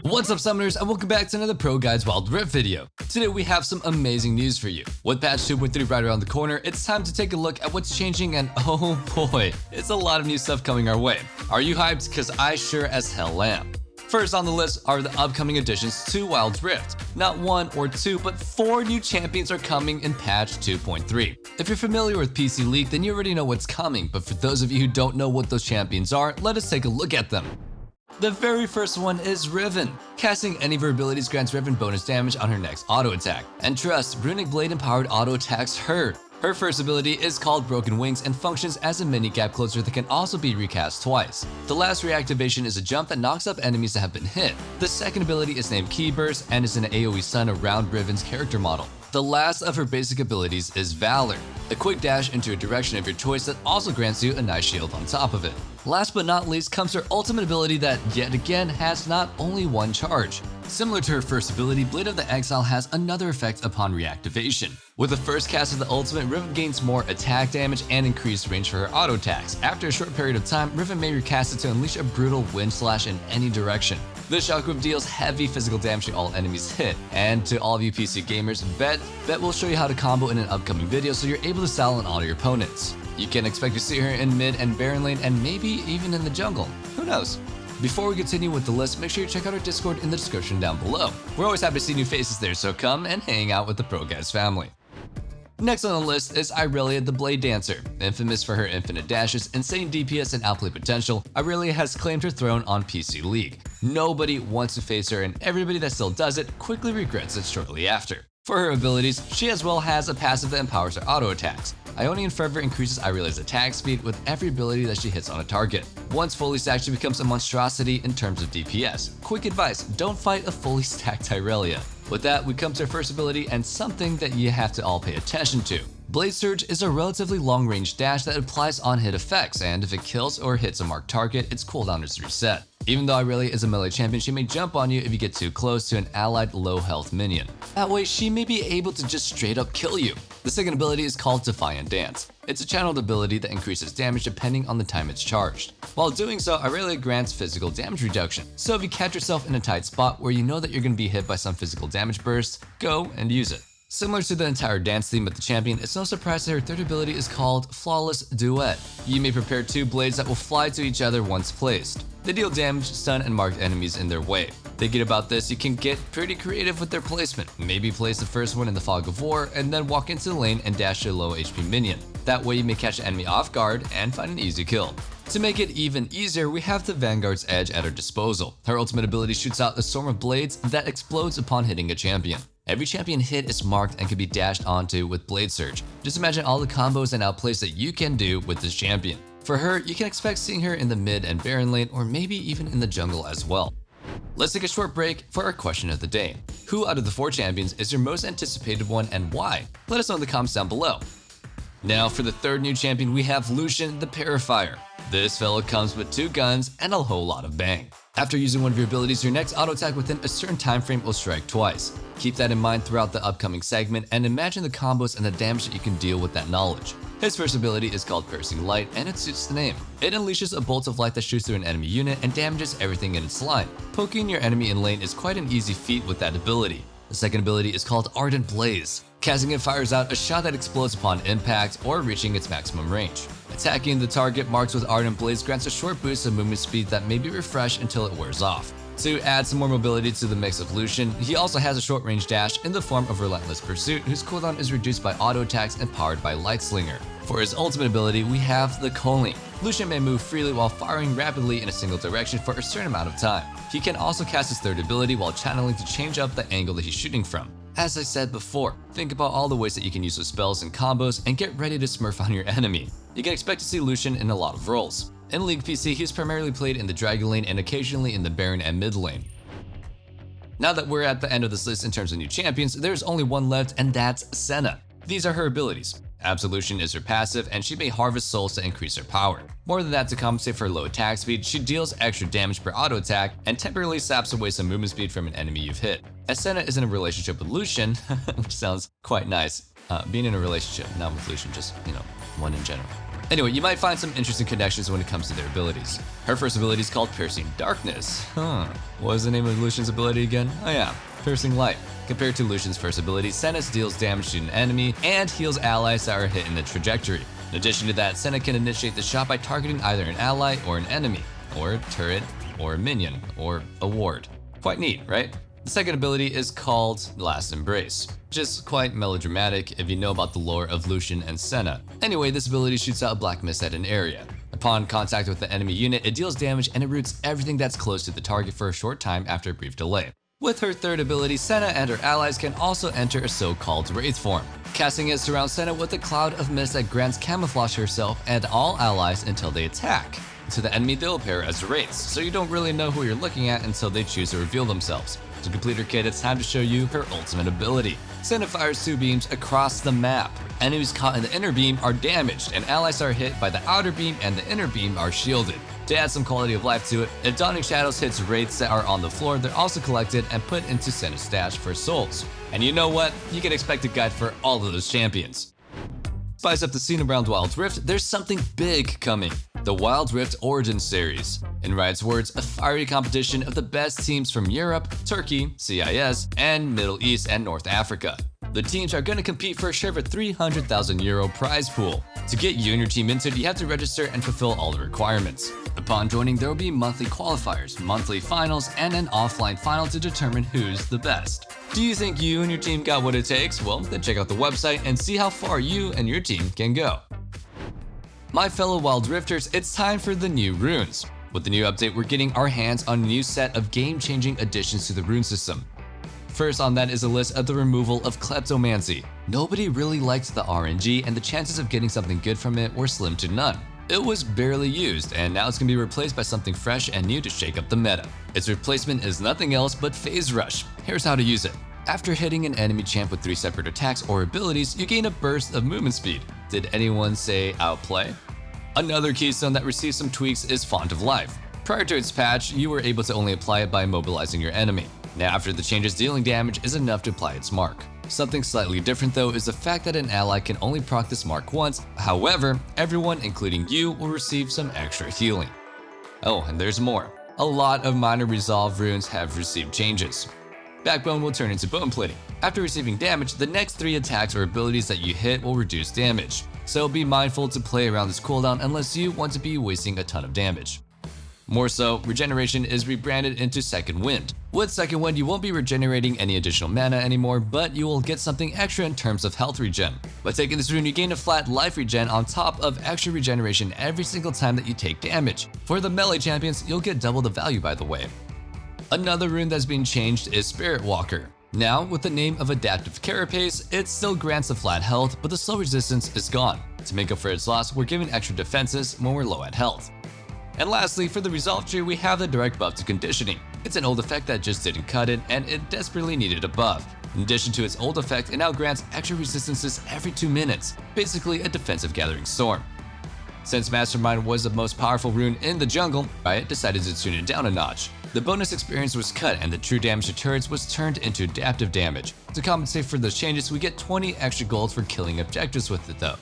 What's up, summoners, and welcome back to another ProGuides Wild Rift video. Today we have some amazing news for you. With patch 2.3 right around the corner, it's time to take a look at what's changing, and oh boy, it's a lot of new stuff coming our way. Are you hyped? Cause I sure as hell am. First on the list are the upcoming additions to Wild Rift. Not one or two, but 4 new champions are coming in patch 2.3. If you're familiar with PC League, then you already know what's coming, but for those of you who don't know what those champions are, let us take a look at them. The very first one is Riven. Casting any of her abilities grants Riven bonus damage on her next auto attack. And trust, Runic Blade empowered auto attacks her. Her first ability is called Broken Wings and functions as a mini gap closer that can also be recast twice. The last reactivation is a jump that knocks up enemies that have been hit. The second ability is named Key Burst and is an AoE stun around Riven's character model. The last of her basic abilities is Valor, a quick dash into a direction of your choice that also grants you a nice shield on top of it. Last but not least comes her ultimate ability that, yet again, has not only one charge. Similar to her first ability, Blade of the Exile has another effect upon reactivation. With the first cast of the ultimate, Riven gains more attack damage and increased range for her auto attacks. After a short period of time, Riven may recast it to unleash a brutal wind slash in any direction. This shockwave deals heavy physical damage to all enemies hit, and to all of you PC gamers, Bet will show you how to combo in an upcoming video so you're able to style on all your opponents. You can expect to see her in mid and Baron lane and maybe even in the jungle. Who knows? Before we continue with the list, make sure you check out our Discord in the description down below. We're always happy to see new faces there, so come and hang out with the ProGuides family. Next on the list is Irelia the Blade Dancer. Infamous for her infinite dashes, insane DPS, and outplay potential, Irelia has claimed her throne on PC League. Nobody wants to face her, and everybody that still does it quickly regrets it shortly after. For her abilities, she as well has a passive that empowers her auto attacks. Ionian Fervor increases Irelia's attack speed with every ability that she hits on a target. Once fully stacked, she becomes a monstrosity in terms of DPS. Quick advice, don't fight a fully stacked Irelia. With that, we come to her first ability and something that you have to all pay attention to. Blade Surge is a relatively long-range dash that applies on-hit effects, and if it kills or hits a marked target, its cooldown is reset. Even though Irelia is a melee champion, she may jump on you if you get too close to an allied low-health minion. That way, she may be able to just straight up kill you. The second ability is called Defiant Dance. It's a channeled ability that increases damage depending on the time it's charged. While doing so, Irelia grants physical damage reduction. So if you catch yourself in a tight spot where you know that you're going to be hit by some physical damage bursts, go and use it. Similar to the entire dance theme of the champion, it's no surprise that her third ability is called Flawless Duet. You may prepare 2 blades that will fly to each other once placed. They deal damage, stun, and mark enemies in their way. Thinking about this, you can get pretty creative with their placement. Maybe place the first one in the fog of war, and then walk into the lane and dash to a low HP minion. That way you may catch the enemy off guard and find an easy kill. To make it even easier, we have the Vanguard's Edge at her disposal. Her ultimate ability shoots out a storm of blades that explodes upon hitting a champion. Every champion hit is marked and can be dashed onto with Blade Surge. Just imagine all the combos and outplays that you can do with this champion. For her, you can expect seeing her in the mid and Baron lane, or maybe even in the jungle as well. Let's take a short break for our question of the day. Who out of the 4 champions is your most anticipated one and why? Let us know in the comments down below. Now for the third new champion, we have Lucian the Purifier. This fellow comes with 2 guns and a whole lot of bang. After using one of your abilities, your next auto attack within a certain time frame will strike twice. Keep that in mind throughout the upcoming segment and imagine the combos and the damage that you can deal with that knowledge. His first ability is called Piercing Light, and it suits the name. It unleashes a bolt of light that shoots through an enemy unit and damages everything in its line. Poking your enemy in lane is quite an easy feat with that ability. The second ability is called Ardent Blaze. Casting it fires out a shot that explodes upon impact or reaching its maximum range. Attacking the target marked with Ardent Blaze grants a short boost of movement speed that may be refreshed until it wears off. To add some more mobility to the mix of Lucian, he also has a short-range dash in the form of Relentless Pursuit, whose cooldown is reduced by auto attacks and powered by Light Slinger. For his ultimate ability, we have the Culling. Lucian may move freely while firing rapidly in a single direction for a certain amount of time. He can also cast his third ability while channeling to change up the angle that he's shooting from. As I said before, think about all the ways that you can use those spells and combos and get ready to smurf on your enemy. You can expect to see Lucian in a lot of roles. In League PC, he's primarily played in the Dragon lane and occasionally in the Baron and mid lane. Now that we're at the end of this list in terms of new champions, there's only one left, and that's Sena. These are her abilities. Absolution is her passive, and she may harvest souls to increase her power. More than that, to compensate for her low attack speed, she deals extra damage per auto attack and temporarily saps away some movement speed from an enemy you've hit. As Sena is in a relationship with Lucian, which sounds quite nice, being in a relationship, not with Lucian, just, one in general. Anyway, you might find some interesting connections when it comes to their abilities. Her first ability is called Piercing Darkness. What was the name of Lucian's ability again? Oh yeah, Piercing Light. Compared to Lucian's first ability, Sena deals damage to an enemy and heals allies that are hit in the trajectory. In addition to that, Sena can initiate the shot by targeting either an ally or an enemy, or a turret, or a minion, or a ward. Quite neat, right? The second ability is called Last Embrace, which is quite melodramatic if you know about the lore of Lucian and Sena. Anyway, this ability shoots out a black mist at an area. Upon contact with the enemy unit, it deals damage and it roots everything that's close to the target for a short time after a brief delay. With her third ability, Sena and her allies can also enter a so-called Wraith form. Casting it surrounds Sena with a cloud of mist that grants camouflage herself and all allies until they attack. To the enemy, they'll appear as Wraiths, so you don't really know who you're looking at until they choose to reveal themselves. To complete her kit, it's time to show you her ultimate ability. Sena fires 2 beams across the map. Enemies caught in the inner beam are damaged, and allies are hit by the outer beam and the inner beam are shielded. To add some quality of life to it, if Dawning Shadows hits Wraiths that are on the floor, they're also collected and put into Sena's stash for souls. And you know what? You can expect a guide for all of those champions. Spice up the scene around Wild Rift, there's something big coming. The Wild Rift Origins series. In Riot's words, a fiery competition of the best teams from Europe, Turkey, CIS, and Middle East and North Africa. The teams are going to compete for a share of a €300,000 prize pool. To get you and your team into it, you have to register and fulfill all the requirements. Upon joining, there will be monthly qualifiers, monthly finals, and an offline final to determine who's the best. Do you think you and your team got what it takes? Well, then check out the website and see how far you and your team can go. My fellow Wild Rifters, it's time for the new runes. With the new update, we're getting our hands on a new set of game-changing additions to the rune system. First on that is a list of the removal of Kleptomancy. Nobody really liked the RNG, and the chances of getting something good from it were slim to none. It was barely used, and now it's going to be replaced by something fresh and new to shake up the meta. Its replacement is nothing else but Phase Rush. Here's how to use it. After hitting an enemy champ with 3 separate attacks or abilities, you gain a burst of movement speed. Did anyone say outplay? Another keystone that receives some tweaks is Font of Life. Prior to its patch, you were able to only apply it by immobilizing your enemy. Now after the changes, dealing damage is enough to apply its mark. Something slightly different though is the fact that an ally can only proc this mark once. However, everyone, including you, will receive some extra healing. Oh, and there's more. A lot of minor resolve runes have received changes. Backbone will turn into bone plating. After receiving damage, the next 3 attacks or abilities that you hit will reduce damage. So be mindful to play around this cooldown unless you want to be wasting a ton of damage. More so, regeneration is rebranded into Second Wind. With Second Wind, you won't be regenerating any additional mana anymore, but you will get something extra in terms of health regen. By taking this rune, you gain a flat life regen on top of extra regeneration every single time that you take damage. For the melee champions, you'll get double the value, by the way. Another rune that's being changed is Spirit Walker. Now, with the name of Adaptive Carapace, it still grants a flat health, but the slow resistance is gone. To make up for its loss, we're given extra defenses when we're low at health. And lastly, for the resolve tree, we have the direct buff to conditioning. It's an old effect that just didn't cut it, and it desperately needed a buff. In addition to its old effect, it now grants extra resistances every 2 minutes, basically a defensive gathering storm. Since Mastermind was the most powerful rune in the jungle, Riot decided to tune it down a notch. The bonus experience was cut and the true damage to turrets was turned into adaptive damage. To compensate for those changes, we get 20 extra gold for killing objectives with it though.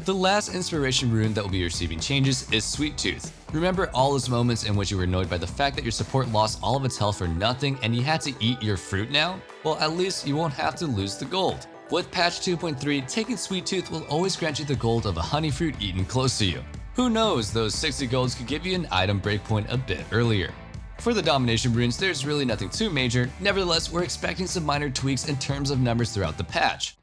The last inspiration rune that will be receiving changes is Sweet Tooth. Remember all those moments in which you were annoyed by the fact that your support lost all of its health for nothing and you had to eat your fruit now? Well, at least you won't have to lose the gold. With patch 2.3, taking Sweet Tooth will always grant you the gold of a honey fruit eaten close to you. Who knows, those 60 golds could give you an item breakpoint a bit earlier. For the domination runes, there's really nothing too major. Nevertheless, we're expecting some minor tweaks in terms of numbers throughout the patch.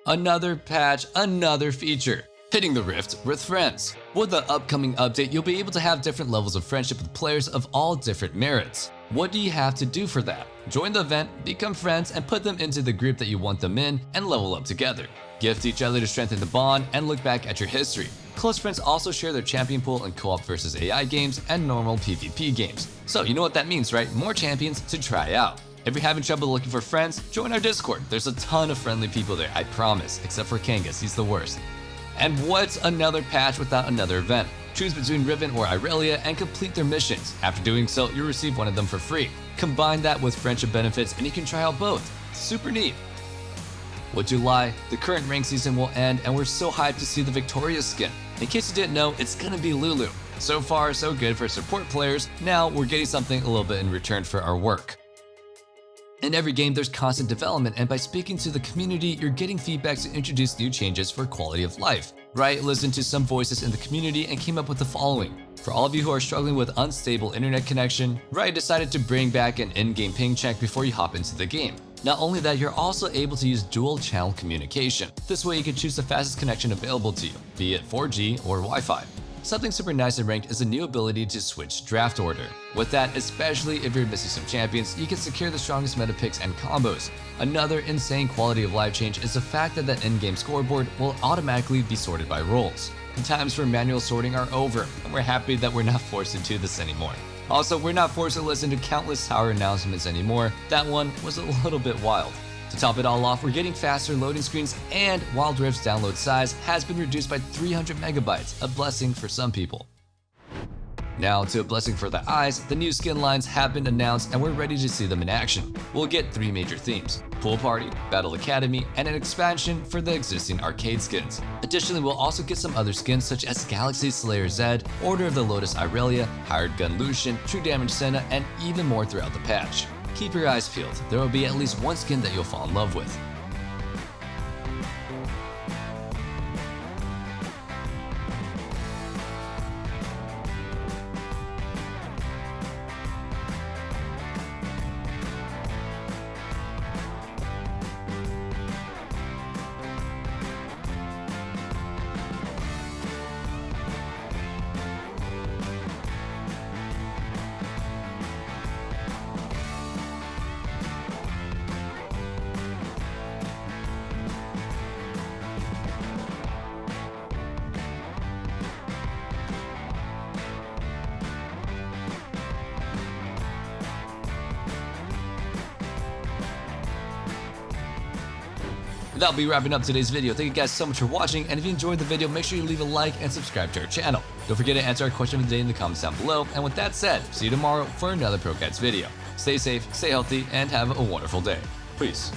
Another patch, another feature. Hitting the rift with friends. With the upcoming update, you'll be able to have different levels of friendship with players of all different merits. What do you have to do for that? Join the event, become friends, and put them into the group that you want them in, and level up together. Gift each other to strengthen the bond, and look back at your history. Close friends also share their champion pool in co-op versus AI games and normal PvP games. So you know what that means, right? More champions to try out. If you're having trouble looking for friends, join our Discord. There's a ton of friendly people there, I promise, except for Kangas, he's the worst. And what's another patch without another event? Choose between Riven or Irelia and complete their missions. After doing so, you'll receive one of them for free. Combine that with friendship benefits and you can try out both. Super neat. Would you lie? The current rank season will end and we're so hyped to see the Victoria skin. In case you didn't know, it's gonna be Lulu. So far, so good for support players. Now we're getting something a little bit in return for our work. In every game, there's constant development, and by speaking to the community, you're getting feedback to introduce new changes for quality of life. Riot listened to some voices in the community and came up with the following. For all of you who are struggling with unstable internet connection, Riot decided to bring back an in-game ping check before you hop into the game. Not only that, you're also able to use dual-channel communication. This way you can choose the fastest connection available to you, be it 4G or Wi-Fi. Something super nice in Ranked is a new ability to switch draft order. With that, especially if you're missing some champions, you can secure the strongest meta picks and combos. Another insane quality of life change is the fact that the in-game scoreboard will automatically be sorted by roles. The times for manual sorting are over, and we're happy that we're not forced to do this anymore. Also, we're not forced to listen to countless tower announcements anymore. That one was a little bit wild. To top it all off, we're getting faster loading screens, and Wild Rift's download size has been reduced by 300 megabytes, a blessing for some people. Now to a blessing for the eyes, the new skin lines have been announced and we're ready to see them in action. We'll get 3 major themes: Pool Party, Battle Academy, and an expansion for the existing arcade skins. Additionally, we'll also get some other skins such as Galaxy Slayer Zed, Order of the Lotus Irelia, Hired Gun Lucian, True Damage Sena, and even more throughout the patch. Keep your eyes peeled, there will be at least one skin that you'll fall in love with. That'll be wrapping up today's video. Thank you guys so much for watching, and if you enjoyed the video, make sure you leave a like and subscribe to our channel. Don't forget to answer our question of the day in the comments down below, and with that said, see you tomorrow for another ProGuides video. Stay safe, stay healthy, and have a wonderful day. Peace.